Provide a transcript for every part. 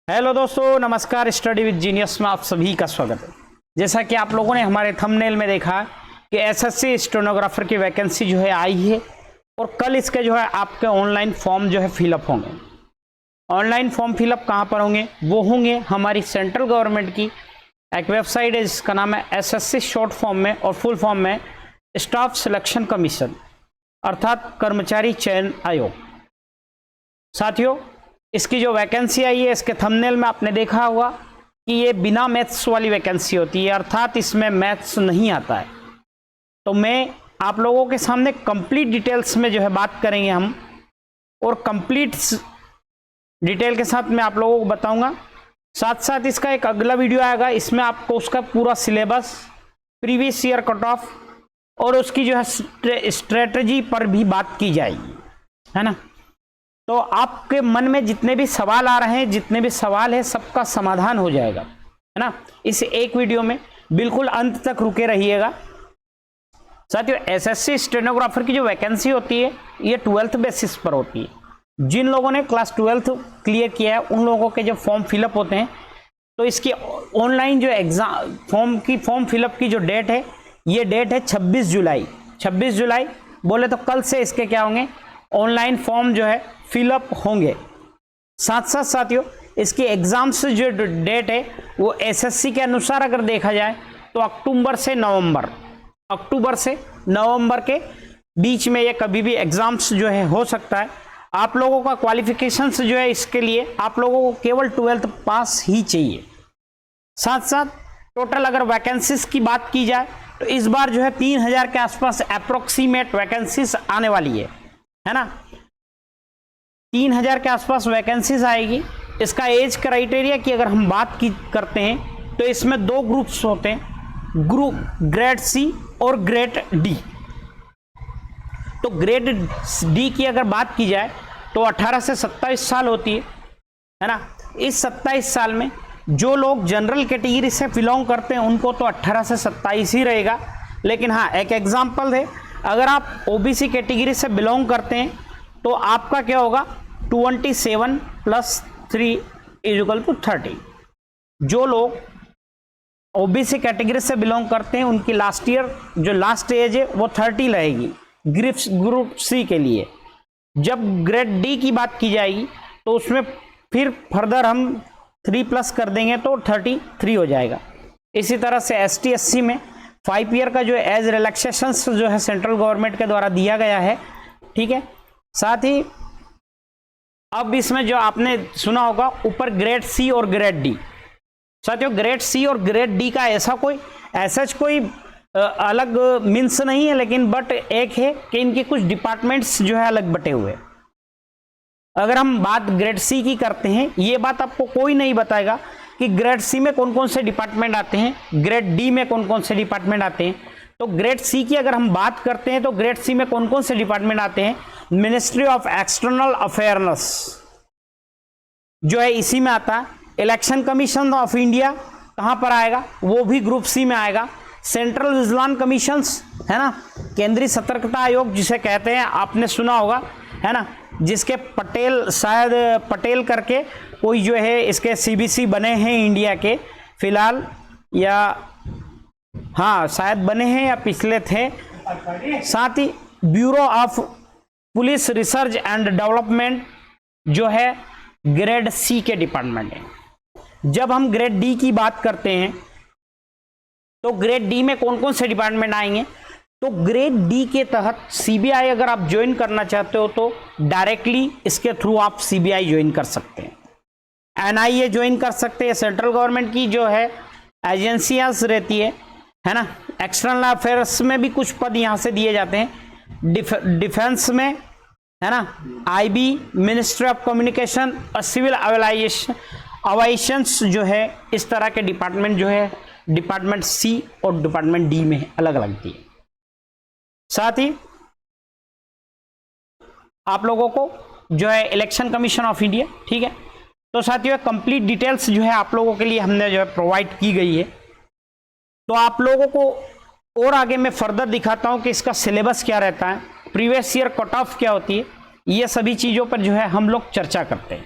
Hello दोस्तों, नमस्कार। Study with genius में आप सभी का स्वागत है। जैसा कि आप लोगों ने हमारे थंबनेल में देखा कि एसएससी स्टेनोग्राफर की वैकेंसी जो है आई है और कल इसके जो है आपके ऑनलाइन फॉर्म जो है फिलअप होंगे। ऑनलाइन फॉर्म फिलअप कहाँ पर होंगे? वो होंगे हमारी सेंट्रल गवर्नमेंट की एक वेबसाइट है जिसका नाम है एसएससी शॉर्ट फॉर्म में और फुल फॉर्म में स्टाफ सिलेक्शन कमीशन अर्थात कर्मचारी चयन आयोग। साथियों, इसकी जो वैकेंसी आई है इसके थंबनेल में आपने देखा होगा कि ये बिना मैथ्स वाली वैकेंसी होती है, अर्थात इसमें मैथ्स नहीं आता है। तो मैं आप लोगों के सामने कंप्लीट डिटेल्स में जो है बात करेंगे हम, और कंप्लीट डिटेल के साथ मैं आप लोगों को बताऊंगा। साथ साथ इसका एक अगला वीडियो आएगा, इसमें आपको उसका पूरा syllabus, previous year cut off और उसकी जो है स्ट्रेटजी पर भी बात की जाएगी, है ना। तो आपके मन में जितने भी सवाल आ रहे हैं, जितने भी सवाल है, सबका समाधान हो जाएगा, है ना, इस एक वीडियो में। बिल्कुल अंत तक रुके रहिएगा। साथियों, एसएससी स्टेनोग्राफर की जो वैकेंसी होती है ये 12th बेसिस पर होती है। जिन लोगों ने क्लास 12th क्लियर किया है उन लोगों के जब फॉर्म फिलअप होते हैं तो इसकी ऑनलाइन जो एग्जाम फॉर्म फिलअप की जो डेट है, ये डेट है 26 जुलाई। 26 जुलाई बोले तो कल से इसके क्या होंगे, ऑनलाइन फॉर्म जो है फिलअप होंगे। साथ साथ साथियों, इसकी एग्जाम्स जो डेट है वो एसएससी के अनुसार अगर देखा जाए तो अक्टूबर से नवंबर के बीच में ये कभी भी एग्जाम्स जो है हो सकता है। आप लोगों का क्वालिफिकेशंस जो है इसके लिए आप लोगों को केवल 12th पास ही चाहिए। साथ साथ टोटल अगर वैकेंसीज की बात की जाए तो इस बार जो है 3000 के आसपास अप्रोक्सीमेट वैकेंसीज आने वाली है ना। 3000 के आसपास वैकेंसीज आएगी। इसका एज क्राइटेरिया की अगर हम बात करते हैं तो इसमें दो ग्रुप्स होते हैं, ग्रुप ग्रेड सी और ग्रेड डी। तो ग्रेड डी की अगर बात की जाए तो 18 से 27 साल होती है ना। इस 27 साल में जो लोग जनरल कैटेगरी से बिलोंग करते हैं उनको तो 18 से 27 ही रहेगा। लेकिन हाँ, एक एग्जाम्पल है, अगर आप ओबीसी कैटेगरी से बिलोंग करते हैं तो आपका क्या होगा, 27 + 3 = 30। जो लोग ओबीसी कैटेगरी से बिलोंग करते हैं उनकी लास्ट एज है वो 30 रहेगी ग्रुप सी के लिए। जब ग्रेड डी की बात की जाएगी तो उसमें फिर फर्दर हम 3+ कर देंगे तो 33 हो जाएगा। इसी तरह से एसटी एससी में 5 ईयर का जो एज रिलैक्सेशन जो है सेंट्रल गवर्नमेंट के द्वारा दिया गया है, ठीक है। साथ ही अब इसमें जो आपने सुना होगा ऊपर ग्रेड सी और ग्रेड डी। साथियों, ग्रेड सी और ग्रेड डी का ऐसा कोई अलग मीन्स नहीं है, लेकिन बट एक है कि इनके कुछ डिपार्टमेंट्स जो है अलग बटे हुए। अगर हम बात ग्रेड सी की करते हैं, ये बात आपको कोई नहीं बताएगा कि ग्रेड सी में कौन कौन से डिपार्टमेंट आते हैं, ग्रेड डी में कौन कौन से डिपार्टमेंट आते हैं। तो ग्रेड सी की अगर हम बात करते हैं तो ग्रेड सी में कौन कौन से डिपार्टमेंट आते हैं, मिनिस्ट्री ऑफ एक्सटर्नल अफेयर्स जो है इसी में आता है। इलेक्शन कमीशन ऑफ इंडिया कहां पर आएगा, वो भी ग्रुप सी में आएगा। सेंट्रल विजिलेंस कमीशंस, है ना, केंद्रीय सतर्कता आयोग जिसे कहते हैं, आपने सुना होगा, है ना, जिसके शायद पटेल करके कोई जो है इसके सीबीसी बने हैं इंडिया के फिलहाल, या हाँ शायद बने हैं या पिछले थे। साथ ही bureau of police research and development जो है ग्रेड सी के डिपार्टमेंट है। जब हम ग्रेड डी की बात करते हैं तो ग्रेड डी में कौन कौन से डिपार्टमेंट आएंगे, तो ग्रेड डी के तहत सीबीआई अगर आप ज्वाइन करना चाहते हो तो डायरेक्टली इसके थ्रू आप सीबीआई ज्वाइन कर सकते हैं, एनआईए ज्वाइन कर सकते हैं। सेंट्रल गवर्नमेंट की जो है एजेंसियां रहती है ना। एक्सटर्नल अफेयर्स में भी कुछ पद यहां से दिए जाते हैं, डिफेंस में, है ना, आईबी, मिनिस्ट्री ऑफ कम्युनिकेशन और सिविल एविएशंस जो है, इस तरह के डिपार्टमेंट जो है डिपार्टमेंट सी और डिपार्टमेंट डी में अलग अलग दिए। साथ ही आप लोगों को जो है इलेक्शन कमीशन ऑफ इंडिया, ठीक है। तो साथियों, कंप्लीट डिटेल्स जो है आप लोगों के लिए हमने जो है प्रोवाइड की गई है। तो आप लोगों को और आगे मैं फर्दर दिखाता हूं कि इसका सिलेबस क्या रहता है, प्रीवियस ईयर कट ऑफ क्या होती है, ये सभी चीज़ों पर जो है हम लोग चर्चा करते हैं।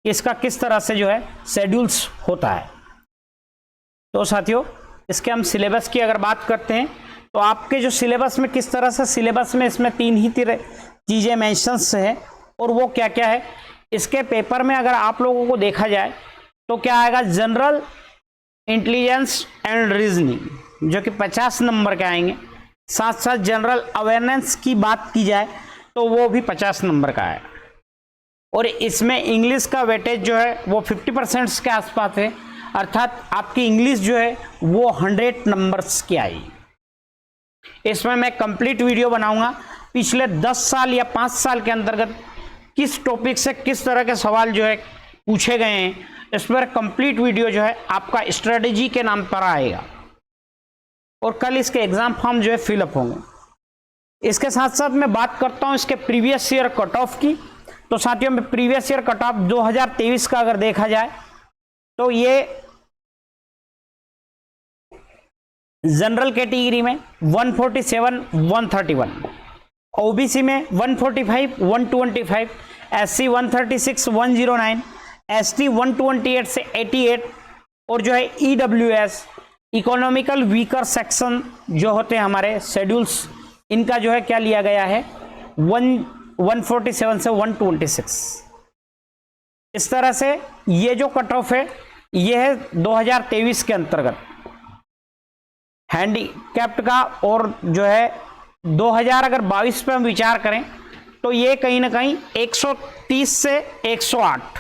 इसका किस तरह से जो है शेड्यूल्स होता है। तो साथियों, इसके हम सिलेबस की अगर बात करते हैं तो आपके जो सिलेबस में किस तरह से, सिलेबस में इसमें 3 ही चीज़ें मेंशंस है, और वो क्या क्या है। इसके पेपर में अगर आप लोगों को देखा जाए तो क्या आएगा, जनरल इंटेलिजेंस एंड रीजनिंग, जो कि 50 नंबर के आएंगे। साथ साथ जनरल अवेयरनेस की बात की जाए तो वो भी 50 नंबर का है। और इसमें इंग्लिश का वेटेज जो है वो 50% के आसपास है, अर्थात आपकी इंग्लिश जो है वो 100 नंबर्स की आएगी। इसमें मैं कंप्लीट वीडियो बनाऊंगा पिछले 10 साल या 5 साल के अंतर्गत किस टॉपिक से किस तरह के सवाल जो है पूछे गए हैं, इस पर कंप्लीट वीडियो जो है आपका स्ट्रेटेजी के नाम पर आएगा। और कल इसके एग्जाम फॉर्म जो है फिलअप होंगे। इसके साथ साथ मैं बात करता हूं इसके प्रीवियस ईयर कट ऑफ की। तो साथियों, में प्रीवियस ईयर कट ऑफ 2023 का अगर देखा जाए तो ये जनरल कैटेगरी में 147, 131, ओबीसी में 145, 125, एससी 136, 109, एसटी 128 से 88, और जो है ईडब्ल्यूएस इकोनॉमिकल वीकर सेक्शन जो होते हैं हमारे शेड्यूल्स, इनका जो है क्या लिया गया है 147 से 126। इस तरह से ये जो कट ऑफ है ये है 2023 के अंतर्गत हैंडीकैप्ड का। और जो है 2022 पे हम विचार करें तो ये कहीं ना कहीं 130 से 108,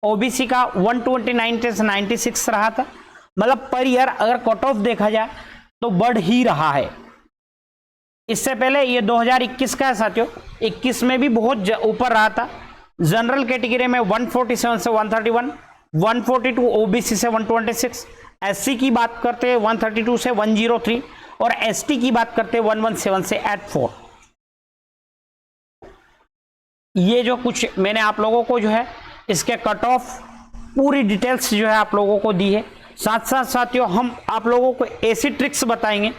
ओबीसी का 129 से 96 रहा था। मतलब पर ईयर अगर कट ऑफ देखा जाए तो बढ़ ही रहा है। इससे पहले ये 2021 का है साथियों, 21 में भी बहुत ऊपर रहा था। जनरल कैटेगरी में 147 से 131, 142 ओबीसी से 126, एससी की बात करते हैं 132 से 103, और एसटी की बात करते हैं 117 से 84। ये जो कुछ मैंने आप लोगों को जो है इसके कट ऑफ पूरी डिटेल्स जो है आप लोगों को दी है। साथ साथ साथियों, हम आप लोगों को ऐसी ट्रिक्स बताएंगे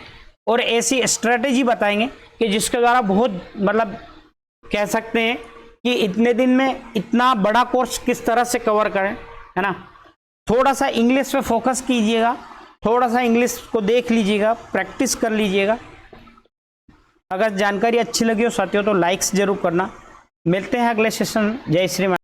और ऐसी स्ट्रेटेजी बताएंगे कि जिसके द्वारा बहुत मतलब कह सकते हैं कि इतने दिन में इतना बड़ा कोर्स किस तरह से कवर करें, है ना। थोड़ा सा इंग्लिश पे फोकस कीजिएगा, थोड़ा सा इंग्लिश को देख लीजिएगा, प्रैक्टिस कर लीजिएगा। अगर जानकारी अच्छी लगी हो साथियों तो लाइक्स जरूर करना। मिलते हैं अगले सेशन। जय श्री राम।